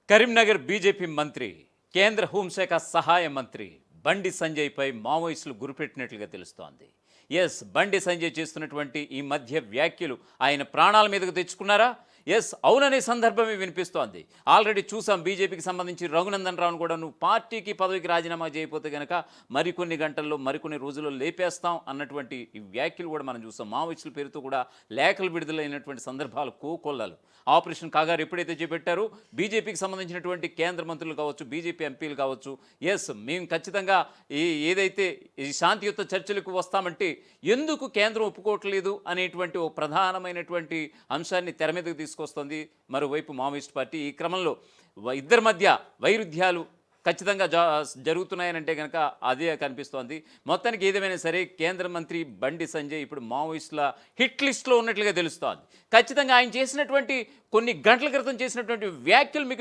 Karimnagar BJP మంత్రి, కేంద్ర హోంశాఖ సహాయ మంత్రి బండి సంజయ్పై మావోయిస్టులు గురిపెట్టినట్లుగా తెలుస్తోంది. బండి సంజయ్ చేస్తున్నటువంటి ఈ మధ్య వ్యాఖ్యలు ఆయన ప్రాణాల మీదకు తెచ్చుకున్నారా? అవుననే సందర్భమే వినిపిస్తోంది. ఆల్రెడీ చూసాం బీజేపీకి సంబంధించి రఘునందన్ రావును కూడా నువ్వు పార్టీకి పదవికి రాజీనామా చేయకపోతే కనుక మరికొన్ని గంటల్లో మరికొన్ని రోజుల్లో లేపేస్తాం అన్నటువంటి ఈ వ్యాఖ్యలు కూడా మనం చూసాం. మావోయిస్టుల పేరుతో కూడా లేఖలు విడుదలైనటువంటి సందర్భాలు కోకొల్లలు. ఆపరేషన్ కాగారు ఎప్పుడైతే చేపట్టారో బీజేపీకి సంబంధించినటువంటి కేంద్ర మంత్రులు కావచ్చు, బీజేపీ ఎంపీలు కావచ్చు, మేము ఖచ్చితంగా ఏదైతే ఈ శాంతియుత చర్చలకు వస్తామంటే ఎందుకు కేంద్రం ఒప్పుకోవట్లేదు అనేటువంటి ఓ ప్రధానమైనటువంటి అంశాన్ని తెర మీదకు తీసుకొస్తుంది మరోవైపు మావోయిస్ట్ పార్టీ. ఈ క్రమంలో ఇద్దరి మధ్య వైరుధ్యాలు ఖచ్చితంగా జరుగుతున్నాయనంటే కనుక అదే కనిపిస్తోంది. మొత్తానికి ఏదేమైనా సరే కేంద్ర మంత్రి బండి సంజయ్ ఇప్పుడు మావోయిస్టుల హిట్ లిస్ట్లో ఉన్నట్లుగా తెలుస్తోంది. ఖచ్చితంగా ఆయన చేసినటువంటి కొన్ని గంటల క్రితం చేసినటువంటి వ్యాఖ్యలు మీకు